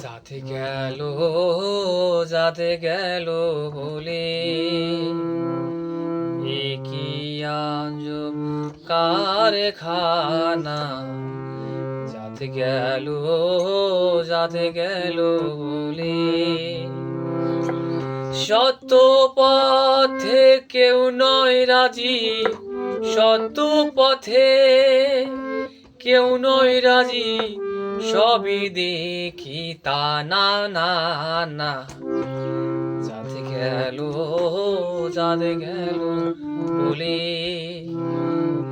যাতে গেল যাতে গেল বলে এ কি আজব কারখানা যাতে গেল বলে সত্য পথে কেউ নয় রাজি সত্য পথে কেউ নয় রাজি সবই দেখি তা না না না যাতে গেল বলে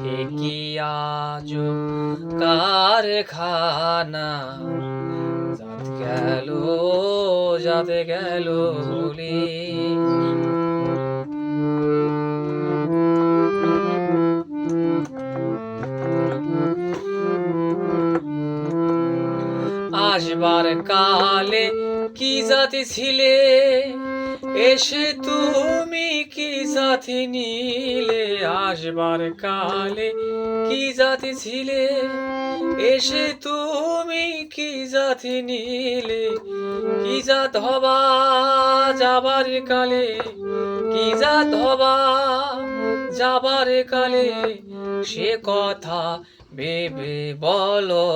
এ কি আজব কারখানা যাতে গেল বলে আসবার কালে কি জাতি ছিলে এসে তুমি কি সাথী নিলে আসবার কালে কি জাতি ছিলে এসে তুমি কি জাতি নিলে কি জাত হবা যাবার কালে কি জাত হবা যাবার কালে সে কথা ভেবে বলো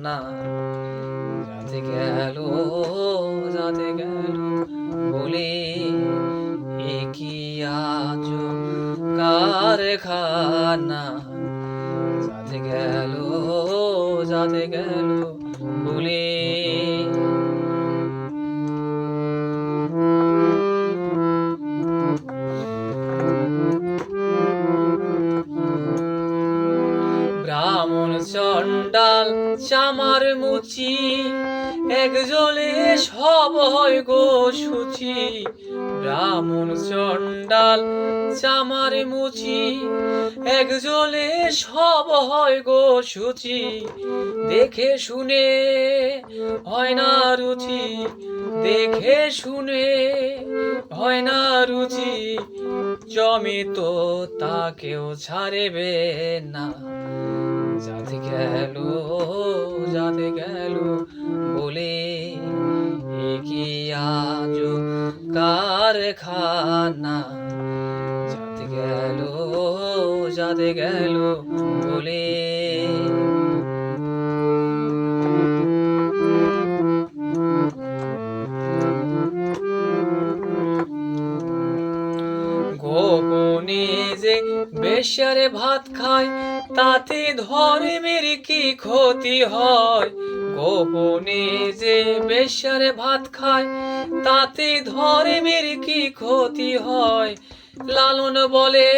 না যাতে গেল বলে এ কি আজব কারখানা যাতে গেল বলে ব্রাহ্মণ চণ্ডাল চামার মুচি একজলে সব হয় গো সূচি ব্রাহ্মণ চণ্ডাল চামার মুচি একজলে সব হয় গো সূচি দেখে শুনে হয় না রুচি দেখে শুনে হয় না রুচি জমে তো তাকেও ছাড়বে না যাতে গেল বলে এ কি আজব কারখানা যাতে গেল বলে গোপনে যে বেশ্যারে ভাত খায় তাতে ধর্মের কি ক্ষতি হয় গোপনে যে বেশ্যারে ভাত খায় তাতে ধর্মের কি ক্ষতি হয় লালন বলে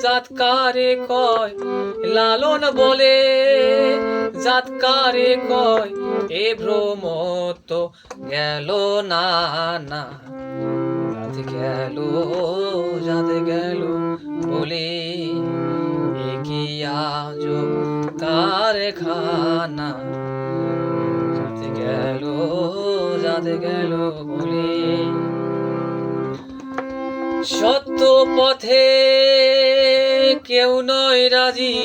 জাতকারে কয় লালন বলে জাতকারে কয় এ ভ্রম তো গেল না না যাতে গেল বলে এ কি আজব কারখানা যাতে গেল বলে সত্য পথে কেউ নয় রাজি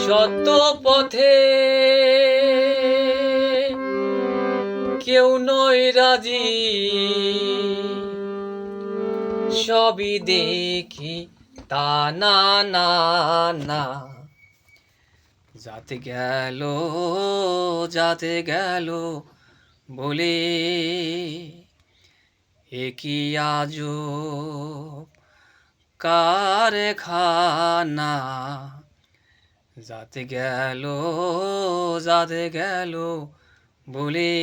সত্য পথে কেউ নয় রাজি সবই দেখি তা না না না যাতে গেল বলে এ কি আজব কারখানা যাতে গেল বলে